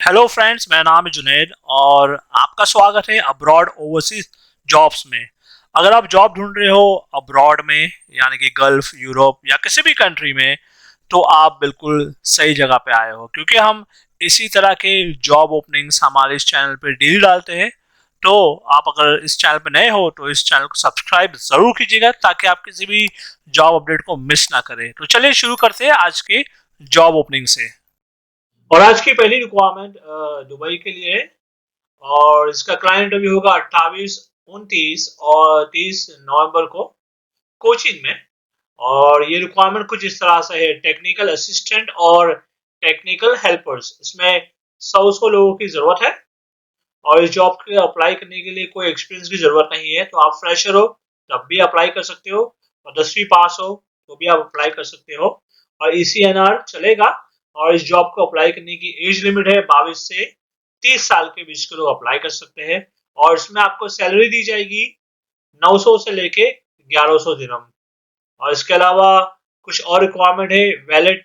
Hello friends, मेरा नाम है जुनैद और आपका स्वागत है अब्रॉड ओवरसीज जॉब्स में। अगर आप जॉब ढूंढ रहे हो अब्रॉड में, यानी कि गल्फ, यूरोप या किसी भी कंट्री में, तो आप बिल्कुल सही जगह पे आए हो, क्योंकि हम इसी तरह के जॉब ओपनिंग्स हमारे इस चैनल पे डेली डालते हैं। तो आप अगर इस चैनल पे नए हो तो इस चैनल को सब्सक्राइब जरूर कीजिएगा, ताकि आप किसी भी जॉब अपडेट को मिस ना करें। तो चलिए शुरू करते हैं आज के जॉब ओपनिंग से। और आज की पहली रिक्वायरमेंट दुबई के लिए है और इसका क्लाइंट इंटरव्यू होगा 28, 29 और 30 नवंबर को कोचिन में। और ये रिक्वायरमेंट कुछ इस तरह से है: टेक्निकल असिस्टेंट और टेक्निकल हेल्पर्स। इसमें 100 लोगों की जरूरत है और इस जॉब के अप्लाई करने के लिए कोई एक्सपीरियंस की जरूरत नहीं है। तो आप फ्रेशर हो तब भी अप्लाई कर सकते हो, और 10वीं पास हो तो भी आप अप्लाई कर सकते हो, और ECNR चलेगा। और इस जॉब को अप्लाई करने की एज लिमिट है 22 से 30 साल के बीच के लोग अप्लाई कर सकते हैं। और इसमें आपको सैलरी दी जाएगी 900 से लेके 1100 दिरहम। और इसके अलावा कुछ और रिक्वायरमेंट है वैलिड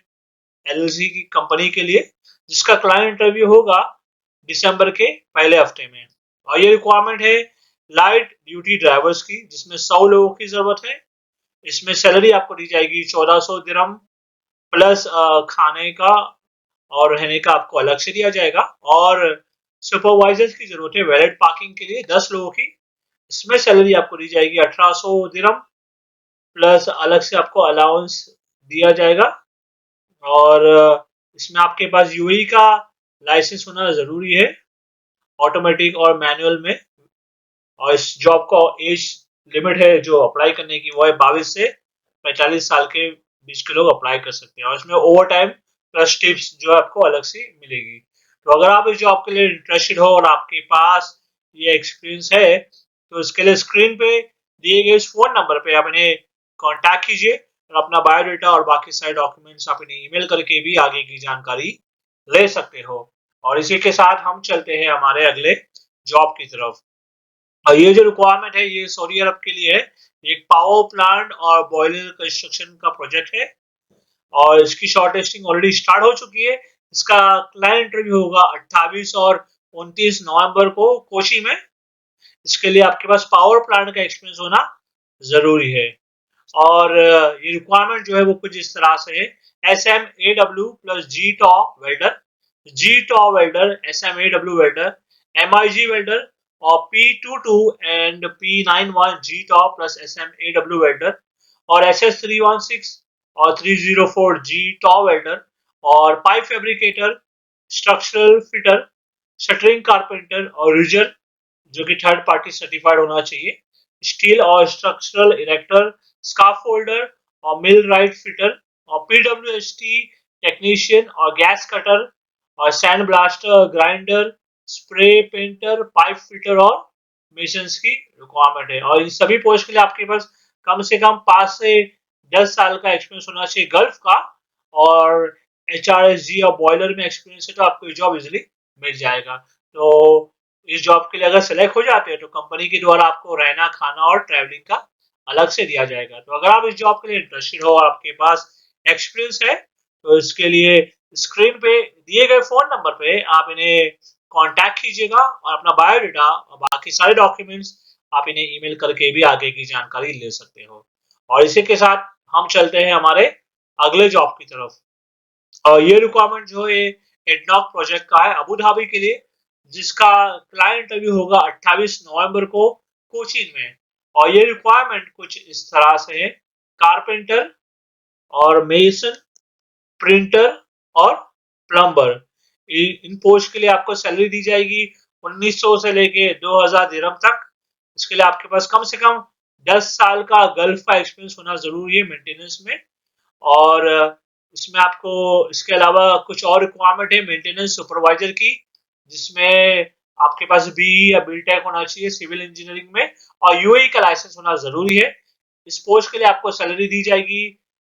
LLC की कंपनी के लिए, जिसका क्लाइंट इंटरव्यू होगा दिसंबर के पहले हफ्ते में। और ये रिक्वायरमेंट है लाइट ड्यूटी ड्राइवर्स की, जिसमें 100 लोगों की जरूरत है। इसमें सैलरी आपको दी जाएगी 1400 दिरहम प्लस खाने का और रहने का आपको अलग से दिया जाएगा। और सुपरवाइजर्स की जरूरत है वैलिड पार्किंग के लिए 10 लोगों की। इसमें सैलरी आपको दी जाएगी 1800 दिरहम प्लस अलग से आपको अलाउंस दिया जाएगा। और इसमें आपके पास UAE का लाइसेंस होना जरूरी है, ऑटोमेटिक और मैनुअल में। और इस जॉब का एज लिमिट है जो अप्लाई करने की, वो है 22 से 45 साल के बीच के लोग अप्लाई कर सकते हैं। और इसमें ओवर टाइम प्लस टिप्स जो है आपको अलग से मिलेगी। तो अगर आप इस जॉब के लिए इंटरेस्टेड हो और आपके पास ये एक्सपीरियंस है, तो इसके लिए स्क्रीन पे दिए गए इस फोन नंबर पे आप इन्हें कांटेक्ट कीजिए और अपना बायोडाटा और बाकी सारे डॉक्यूमेंट्स आप इन्हें ईमेल करके भी आगे की जानकारी ले सकते हो। और इसी के साथ हम चलते हैं हमारे अगले जॉब की तरफ। और ये जो रिक्वायरमेंट है ये सऊदी अरब के लिए है। एक पावर प्लांट और बॉयलर कंस्ट्रक्शन का प्रोजेक्ट है और इसकी शॉर्ट टेस्टिंग ऑलरेडी स्टार्ट हो चुकी है। इसका क्लाइंट इंटरव्यू होगा 28 और 29 नवंबर को कोची में। इसके लिए आपके पास पावर प्लांट का एक्सपीरियंस होना जरूरी है। और ये रिक्वायरमेंट जो है वो कुछ इस तरह से है: SMAW plus GTOW welder, GTOW welder, SMAW welder, MIG welder और P22 and P91 GTOW plus SMAW welder, और SS316 और 304 GTOW वेल्डर, और pipe fabricator, structural fitter, shuttering carpenter और रिजर, जो कि थर्ड पार्टी सर्टिफाइड होना चाहिए, स्टील और स्ट्रक्चरल इरेक्टर, स्काफोल्डर और मिल राइट फिटर, और PWST टेक्नीशियन और गैस कटर और sand blaster, grinder, spray painter, pipe fitter और मेसन्स की रिक्वायरमेंट है। और इन सभी पोस्ट के लिए आपके पास कम से कम 5 से 10 साल का एक्सपीरियंस होना चाहिए गल्फ का। और HRSG और बॉयलर में एक्सपीरियंस है तो आपको जॉब इजिली मिल जाएगा। तो इस जॉब के लिए अगर सेलेक्ट हो जाते हैं तो कंपनी के द्वारा आपको रहना, खाना और ट्रैवलिंग का अलग से दिया जाएगा। तो अगर आप इस जॉब के लिए इंटरेस्टेड हो और आपके पास एक्सपीरियंस है, तो इसके लिए स्क्रीन पे दिए गए फोन नंबर पे आप इन्हें कांटेक्ट कीजिएगा और अपना बायोडाटा और बाकी सारे डॉक्यूमेंट्स आप इन्हें ईमेल करके भी आगे की जानकारी ले सकते हो। और इसी के साथ हम चलते हैं हमारे अगले जॉब की तरफ। और ये रिक्वायरमेंट जो है एडनॉक प्रोजेक्ट का है अबू धाबी के लिए, जिसका क्लाइंट इंटरव्यू होगा 28 नवंबर को कोचीन में। और ये रिक्वायरमेंट कुछ इस तरह से है: कारपेंटर और मेसन, प्रिंटर और प्लम्बर। इन पोस्ट के लिए आपको सैलरी दी जाएगी 1900 से लेके 2000 दिरहम तक। इसके लिए आपके पास कम से कम 10 साल का गल्फ का एक्सपीरियंस होना जरूरी है मेंटेनेंस में। और इसमें आपको इसके अलावा कुछ और रिक्वायरमेंट है मेंटेनेंस सुपरवाइजर की, जिसमें आपके पास BE या BTech होना चाहिए सिविल इंजीनियरिंग में, और UAE का लाइसेंस होना जरूरी है। इस पोस्ट के लिए आपको सैलरी दी जाएगी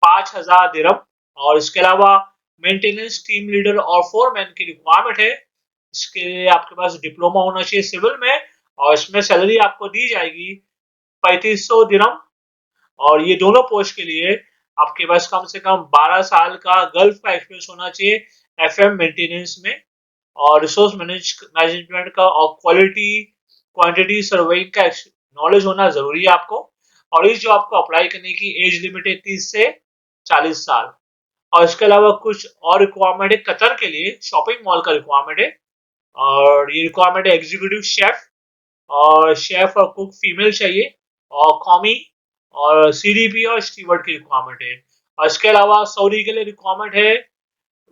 5000 दिरहम। और इसके अलावा मेंटेनेंस टीम लीडर और फोरमैन की रिक्वायरमेंट है। इसके लिए आपके पास डिप्लोमा होना चाहिए सिविल में, और इसमें सैलरी आपको दी जाएगी 3500 दिरहम। और ये दोनों पोस्ट के लिए आपके पास कम से कम 12 साल का गल्फ का एक्सपीरियंस होना चाहिए FM मेंटेनेंस में। और रिसोर्स मैनेजमेंट का और क्वालिटी क्वांटिटी सर्वेइंग का नॉलेज होना जरूरी है आपको। और इस जॉब को अप्लाई करने की एज लिमिट है 30 से 40 साल। और इसके अलावा कुछ और रिक्वायरमेंट है कतर के लिए, शॉपिंग मॉल का रिक्वायरमेंट है। और ये रिक्वायरमेंट है एग्जीक्यूटिव शेफ और शेफ और कुक फीमेल चाहिए, और कॉमी और सीडीपी और स्टीवर्ड की रिक्वायरमेंट है। और इसके अलावा सऊदी के लिए रिक्वायरमेंट है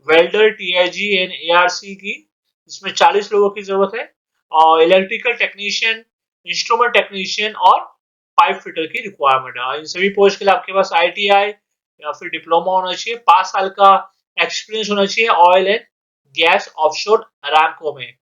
वेल्डर, टीआईजी एंड एआरसी की, इसमें 40 लोगों की जरूरत है। और इलेक्ट्रिकल टेक्नीशियन, इंस्ट्रूमेंट टेक्नीशियन और पाइप फिटर की रिक्वायरमेंट है। इन सभी पोस्ट के लिए आपके पास आईटीआई या फिर डिप्लोमा होना चाहिए, 5 साल का एक्सपीरियंस होना चाहिए oil and gas offshore Aramco में।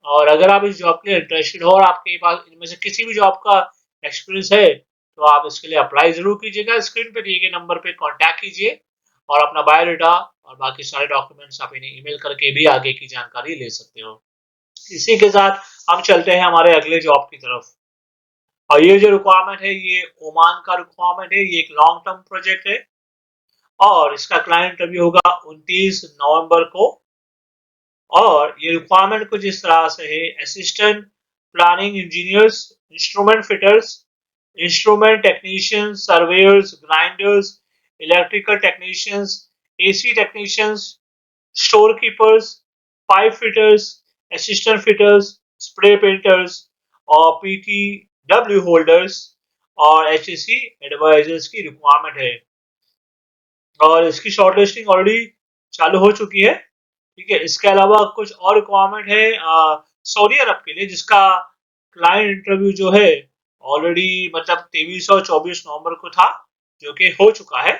और अगर आप इस जॉब के लिए इंटरेस्टेड हो और आपके पास इनमें से किसी भी जॉब का एक्सपीरियंस है, तो आप इसके लिए अप्लाई जरूर कीजिएगा। स्क्रीन पे दिए गए नंबर पे कांटेक्ट कीजिए और अपना बायोडाटा और बाकी सारे डॉक्यूमेंट्स आप इन्हें ईमेल करके भी आगे की जानकारी ले सकते हो। इसी के साथ हम चलते हैं हमारे अगले जॉब की तरफ। और ये जो रिक्वायरमेंट है ये ओमान का रिक्वायरमेंट है, ये एक लॉन्ग टर्म प्रोजेक्ट है। और इसका क्लाइंट इंटरव्यू होगा 29 नवंबर को। और ये रिक्वायरमेंट कुछ इस तरह से है: assistant planning engineers, instrument fitters, instrument technicians, surveyor's, grinders, electrical technicians, AC technicians, store keepers, pipe fitters, assistant fitters, spray painters और पीटीडब्ल्यू होल्डर्स और एचएससी एडवाइजर्स की रिक्वायरमेंट है। और इसकी शॉर्टलिस्टिंग ऑलरेडी चालू हो चुकी है। ठीक है, इसके अलावा कुछ और रिक्वायरमेंट है सऊदी अरब के लिए, जिसका क्लाइंट इंटरव्यू जो है ऑलरेडी मतलब 23 और 24 नवंबर को था, जो कि हो चुका है।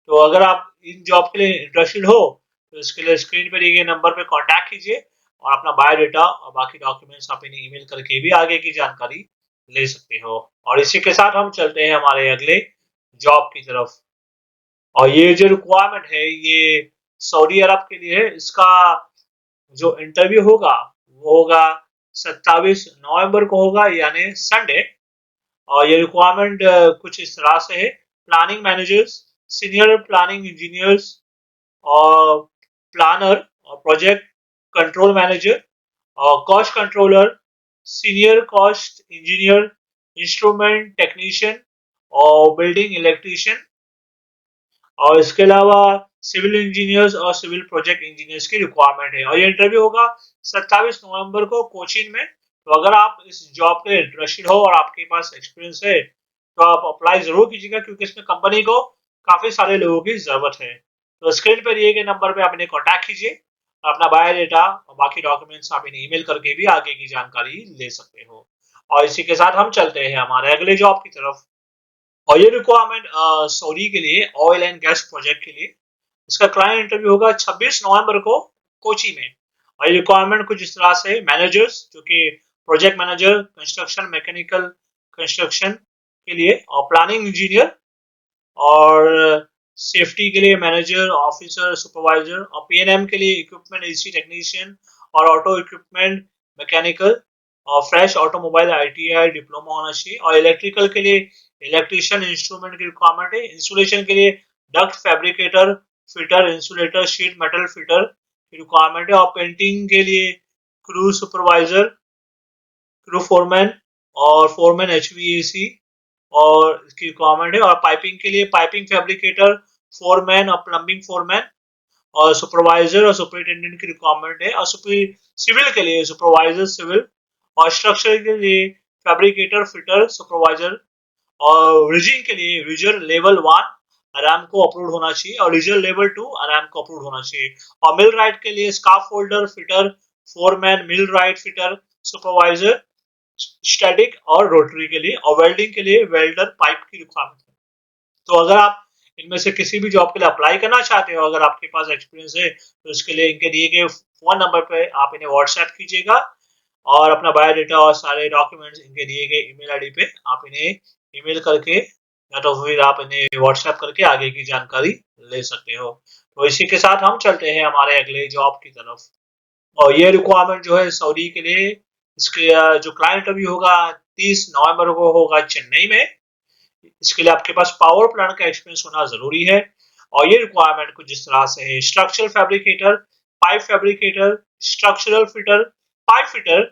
तो अगर आप इन जॉब के लिए इंटरेस्टेड हो तो इसके लिए स्क्रीन पर दिए गए नंबर पर कांटेक्ट कीजिए और अपना बायोडाटा और बाकी डॉक्यूमेंट्स आप इन्हें ईमेल करके भी आगे की जानकारी ले सकते हो। और इसी के साथ हम चलते हैं हमारे अगले जॉब की तरफ। और ये जो रिक्वायरमेंट है ये सऊदी अरब के लिए है। इसका जो इंटरव्यू होगा वो होगा 27 नवंबर को होगा, यानी संडे। और ये रिक्वायरमेंट कुछ इस तरह से है: planning managers, senior planning engineers और प्लानर और प्रोजेक्ट कंट्रोल मैनेजर और cost controller, senior cost engineer, instrument technician और बिल्डिंग इलेक्ट्रीशियन। और इसके अलावा सिविल इंजीनियर्स और सिविल प्रोजेक्ट इंजीनियर्स की रिक्वायरमेंट है। और ये इंटरव्यू होगा 27 नवंबर को कोचीन में। तो अगर आप इस जॉब के इंटरेस्टेड हो और आपके पास एक्सपीरियंस है तो आप अप्लाई जरूर कीजिएगा, क्योंकि इसमें कंपनी को काफी सारे लोगों की जरूरत है। तो स्क्रीन पर दिए गए नंबर पे आप इन्हें कॉन्टैक्ट कीजिए और अपना बायोडाटा और बाकी डॉक्यूमेंट्स आप इन्हें ईमेल करके भी आगे की जानकारी ले सकते हो। और इसी के साथ हम चलते हैं हमारे अगले जॉब की तरफ। और ये रिक्वायरमेंट सऊदी के लिए ऑयल एंड गैस प्रोजेक्ट के लिए, इसका क्लाइंट इंटरव्यू होगा 26 नवंबर को कोची में। और ये रिक्वायरमेंट कुछ इस तरह से: मैनेजर्स, जो कि project manager construction mechanical construction के लिए, और प्लानिंग इंजीनियर और सेफ्टी के लिए मैनेजर, ऑफिसर, सुपरवाइजर, और पीएनएम के लिए इक्विपमेंट एसी टेक्नीशियन और ऑटो इक्विपमेंट मैकेनिकल और फ्रेश ऑटोमोबाइल आईटीआई डिप्लोमा होना चाहिए। और इलेक्ट्रिकल के लिए इलेक्ट्रिशियन इंस्ट्रूमेंट की रिक्वायरमेंट है। इंसुलेशन के लिए duct fabricator, fitter, insulator, sheet metal fitter की रिक्वायरमेंट है। और पेंटिंग के लिए क्रू सुपरवाइजर, क्रू फोरमैन और फोरमैन एचवीएसी और इसकी रिक्वायरमेंट है। और पाइपिंग के लिए पाइपिंग फैब्रिकेटर, फोरमैन और प्लम्बिंग फोरमैन और सुपरवाइजर और सुपरिटेंडेंट की रिक्वायरमेंट है। और सिविल के लिए सुपरवाइजर सिविल, और स्ट्रक्चर के लिए फैब्रिकेटर, फिटर, सुपरवाइजर। और रिजिंग के लिए रिजर लेवल 1 आराम को अप्रूव होना चाहिए और रिजर लेवल 2 आराम को अप्रूव होना चाहिए। और मिल राइट के लिए स्काफ होल्डर, फिटर, फोरमैन, मिल राइट फिटर, सुपरवाइजर, स्टैटिक और रोटरी के लिए। और वेल्डिंग के लिए वेल्डर पाइप की रिक्वायरमेंट है। तो अगर आप इनमें से किसी भी जॉब के लिए अप्लाई करना चाहते हो, अगर आपके पास एक्सपीरियंस है, तो इसके लिए इनके दिए गए फोन नंबर पे आप इन्हें व्हाट्सएप कीजिएगा और अपना बायोडाटा और सारे डॉक्यूमेंट्स इनके दिए गए ईमेल आईडी पे आप इन्हें ईमेल करके या तो फिर आप इन्हें व्हाट्सएप करके आगे की जानकारी ले सकते हो। तो इसी के साथ हम चलते हैं हमारे अगले जॉब की तरफ। और ये रिक्वायरमेंट जो है सऊदी के लिए, इसके जो क्लाइंट इंटरव्यू होगा 30 नवंबर को होगा चेन्नई में। इसके लिए आपके पास पावर प्लांट का एक्सपीरियंस होना जरूरी है। और ये रिक्वायरमेंट कुछ जिस तरह से है: structural fabricator, pipe fabricator, structural fitter, pipe fitter,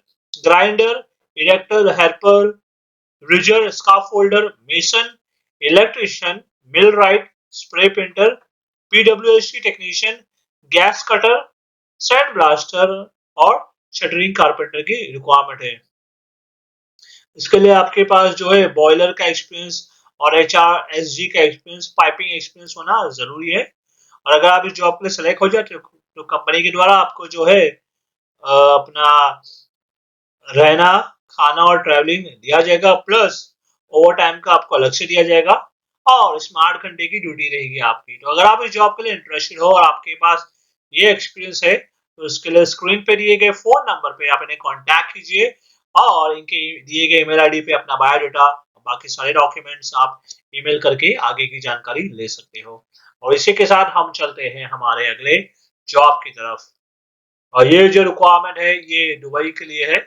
grinder, erector, helper, rigger, scaffolder, mason, electrician, millwright, spray painter, PWSC technician, gas cutter, sand blaster और शटरिंग कारपेंटर की रिक्वायरमेंट है। इसके लिए आपके पास जो है बॉयलर का एक्सपीरियंस और HRSG का एक्सपीरियंस, पाइपिंग एक्सपीरियंस होना जरूरी है। और अगर आप इस जॉब के लिए सेलेक्ट हो जाते हो तो कंपनी के द्वारा आपको जो है अपना रहना, खाना और ट्रैवलिंग दिया जाएगा, प्लस ओवर टाइम का आपको अलग से दिया जाएगा और स्मार्ट घंटे की ड्यूटी रहेगी आपकी। तो अगर आप इस जॉब के लिए इंटरेस्टेड हो और आपके पास ये एक्सपीरियंस है तो इसके लिए स्क्रीन पे दिए गए फोन नंबर पे आप इन्हें कांटेक्ट कीजिए और इनके दिए गए ईमेल आईडी पे अपना बायोडाटा और बाकी सारे डॉक्यूमेंट्स आप ईमेल करके आगे की जानकारी ले सकते हो। और इसी के साथ हम चलते हैं हमारे अगले जॉब की तरफ। और ये जो रिक्वायरमेंट है ये दुबई के लिए है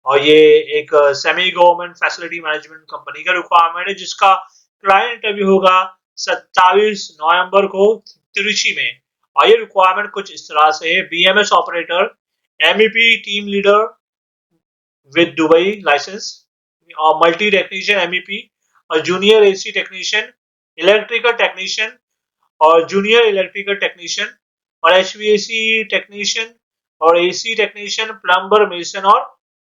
और ये एक semi government facility management company का रिक्वायरमेंट है जिसका क्लाइंट इंटरव्यू होगा 27 नवंबर को त्रिची में। और ये रिक्वायरमेंट कुछ इस तरह से है: BMS operator, MEP team leader with Dubai license और मल्टी टेक्नीशियन एमईपी और junior AC technician, electrical technician और जूनियर इलेक्ट्रिकल टेक्नीशियन और एचवीएसी टेक्नीशियन और एसी टेक्नीशियन, प्लम्बर, मेसन और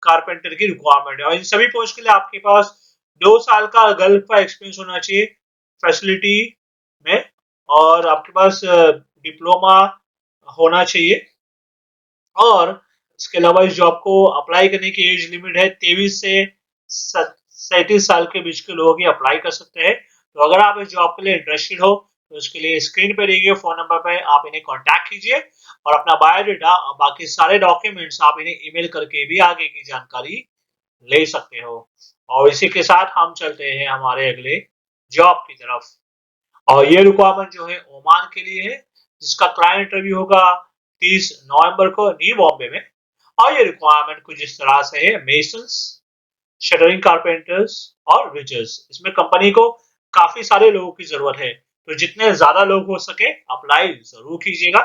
कारपेंटर की रिक्वायरमेंट है। और इन सभी पोस्ट के लिए आपके पास 2 साल का गल्फ का एक्सपीरियंस होना चाहिए फैसिलिटी में और आपके पास डिप्लोमा होना चाहिए। और इसके अलावा इस जॉब को अप्लाई करने की एज लिमिट है 23 से 37 साल के बीच के लोग ही अप्लाई कर सकते हैं। तो अगर आप इस जॉब के लिए इंटरेस्टेड हो तो इसके लिए स्क्रीन पे दिए गए फोन नंबर पे आप इन्हें कांटेक्ट कीजिए और अपना बायोडाटा और बाकी सारे डॉक्यूमेंट्स आप इन्हें ईमेल करके भी आगे की जानकारी ले सकते हो। और इसी के साथ हम चलते हैं हमारे अगले जॉब की तरफ। और ये रिक्वायरमेंट जो है ओमान के लिए है जिसका क्लाइंट इंटरव्यू होगा 30 नवंबर को न्यू बॉम्बे में। और ये रिक्वायरमेंट कुछ इस तरह से है: मेसन्स, शटरिंग कारपेंटर्स और रिजर्स। इसमें कंपनी को काफी सारे लोगों की जरूरत है तो जितने ज्यादा लोग हो सके अप्लाई जरूर कीजिएगा।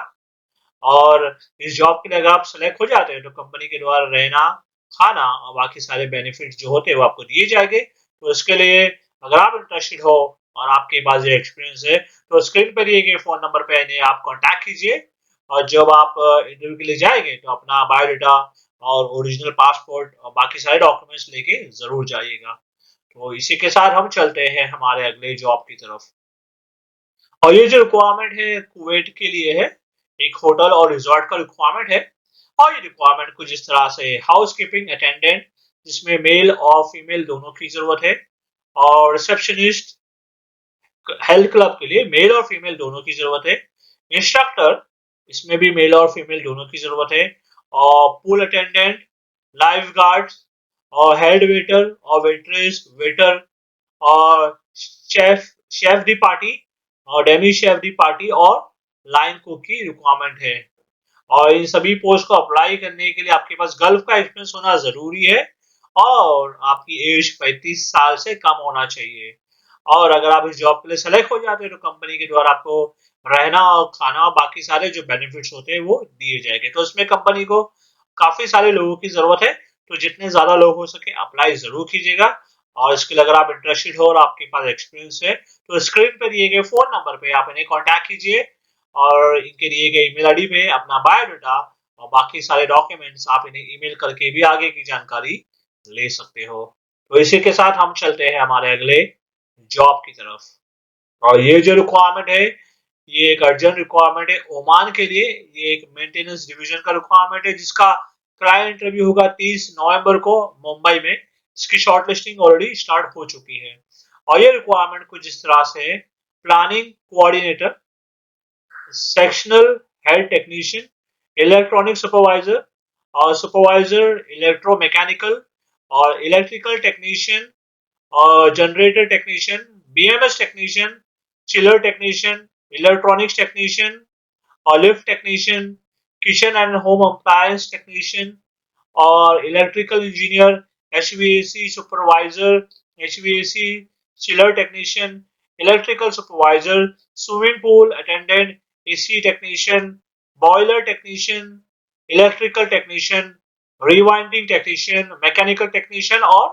और इस जॉब के लिए अगर आप सेलेक्ट हो जाते हैं तो कंपनी के द्वारा रहना, खाना और बाकी सारे बेनिफिट जो होते हैं वो आपको दिए जाएंगे। तो इसके लिए अगर आप इंटरेस्टेड हो और आपके पास ये एक्सपीरियंस है तो स्क्रीन पर दिए गए फोन नंबर पे इन्हें आप कांटेक्ट कीजिए और जब आप इंटरव्यू के लिए जाएंगे तो अपना बायोडाटा और ओरिजिनल पासपोर्ट और बाकी सारे डॉक्यूमेंट्स लेके जरूर जाइएगा। तो इसी के साथ हम चलते हैं हमारे अगले जॉब की तरफ। और ये जो रिक्वायरमेंट है कुवैत के लिए है, एक होटल और रिजॉर्ट का रिक्वायरमेंट है। और ये रिक्वायरमेंट कुछ इस तरह से है: हाउस कीपिंग अटेंडेंट जिसमें मेल और फीमेल दोनों की जरूरत है और रिसेप्शनिस्ट, हेल्थ क्लब के लिए मेल और फीमेल दोनों की जरूरत है, इंस्ट्रक्टर इसमें भी मेल और फीमेल दोनों की जरूरत है और पूल अटेंडेंट, लाइफ गार्ड और हेड वेटर और वेट्रेस वेटर और शेफ शेफ दी पार्टी और डेमी शेफ दी पार्टी और लाइन कुक की रिक्वायरमेंट है। और इन सभी पोस्ट को अप्लाई करने के लिए आपके पास गल्फ का एक्सपीरियंस होना जरूरी है और आपकी एज 35 साल से कम होना चाहिए। और अगर आप इस जॉब के लिए सेलेक्ट हो जाते हैं तो कंपनी के द्वारा आपको रहना और खाना और बाकी सारे जो बेनिफिट्स होते हैं वो दिए जाएंगे। तो इसमें कंपनी को काफी सारे लोगों की जरूरत है तो जितने ज्यादा लोग हो सके अप्लाई जरूर कीजिएगा। और इसके लिए अगर आप इंटरेस्टेड हो और आपके पास एक्सपीरियंस है तो स्क्रीन पे दिए गए फोन नंबर पे आप इन्हें कांटेक्ट कीजिए और इनके दिए गए ईमेल आईडी पे अपना बायोडाटा और बाकी सारे डॉक्यूमेंट्स आप इन्हें ईमेल करके भी आगे की जानकारी ले सकते हो। तो इसी के साथ हम चलते हैं हमारे अगले जॉब की तरफ। और ये जो रिक्वायरमेंट है ये एक अर्जेंट रिक्वायरमेंट है ओमान के लिए। ये एक मेंटेनेंस डिवीजन का रिक्वायरमेंट है जिसका क्लाइंट इंटरव्यू होगा 30 नवंबर को मुंबई में। इसकी शॉर्टलिस्टिंग ऑलरेडी स्टार्ट हो चुकी है। और ये रिक्वायरमेंट कुछ इस तरह से है: planning coordinator, sectional head technician, electronic supervisor और सुपरवाइजर इलेक्ट्रोमैकेनिकल और इलेक्ट्रिकल टेक्नीशियन और generator technician, BMS technician, chiller technician, electronics technician और lift technician, kitchen and home appliance technician और electrical engineer, HVAC supervisor, HVAC chiller technician, electrical supervisor, swimming pool attendant, AC technician, boiler technician, electrical technician, rewinding technician, mechanical technician और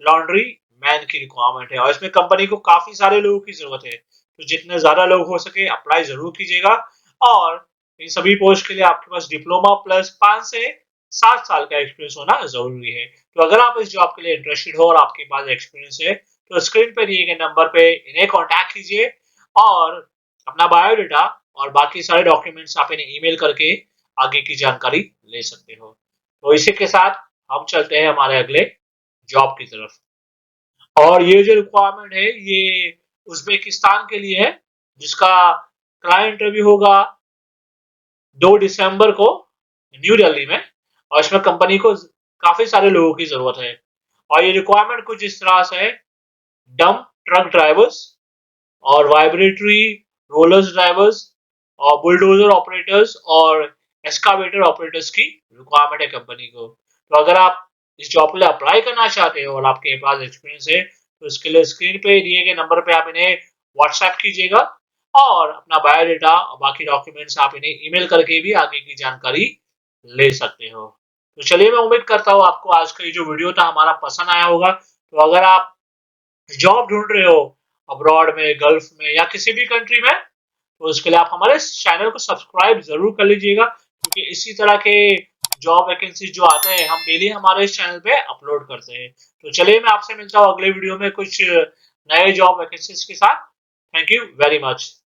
laundry man की requirement है। और इसमें company को काफी सारे लोगों की जरूरत है, तो जितने ज्यादा लोग हो सके अप्लाई जरूर कीजिएगा। और इन सभी पोस्ट के लिए आपके पास डिप्लोमा प्लस 5 से 7 साल का एक्सपीरियंस होना जरूरी है। तो अगर आप इस जॉब के लिए इंटरेस्टेड हो और आपके पास एक्सपीरियंस है, तो स्क्रीन पे दिए गए नंबर पे इन्हें कॉन्टैक्ट कीजिए और अपना बायोडाटा और बाकी सारे डॉक्यूमेंट्स आप इन्हें ईमेल करके आगे की जानकारी ले सकते हो। तो इसी के साथ हम चलते हैं हमारे अगले जॉब की तरफ। और ये जो रिक्वायरमेंट है ये उज्बेकिस्तान के लिए है, जिसका क्लाइंट इंटरव्यू होगा 2 दिसंबर को न्यू दिल्ली में। और इसमें कंपनी को काफी सारे लोगों की जरूरत है। और ये रिक्वायरमेंट कुछ इस तरह से है: डंप ट्रक ड्राइवर्स और वाइब्रेटरी रोलर्स ड्राइवर्स और बुलडोजर ऑपरेटर्स और एस्कावेटर ऑपरेटर्स की रिक्वायरमेंट है कंपनी को। तो अगर आप इस जॉब के लिए अप्लाई करना चाहते हो और आपके पास एक्सपीरियंस है, तो इसके लिए स्क्रीन पे दिए गए नंबर पे आप इन्हें व्हाट्सएप कीजिएगा और अपना बायोडाटा और बाकी डॉक्यूमेंट्स आप इन्हें ईमेल करके भी आगे की जानकारी ले सकते हो। तो चलिए, मैं उम्मीद करता हूँ आपको आज का ये जो वीडियो था हमारा पसंद आया होगा। तो अगर आप जॉब ढूंढ रहे हो अब्रॉड में, गल्फ में या किसी भी कंट्री में, तो उसके लिए आप हमारे चैनल को सब्सक्राइब जरूर कर लीजिएगा, क्योंकि इसी तरह के जॉब वैकेंसी जो आते हैं हम डेली हमारे इस चैनल पे अपलोड करते हैं। तो चलिए, मैं आपसे मिलता हूँ अगले वीडियो में कुछ नए जॉब वैकेंसीज के साथ। Thank you very much.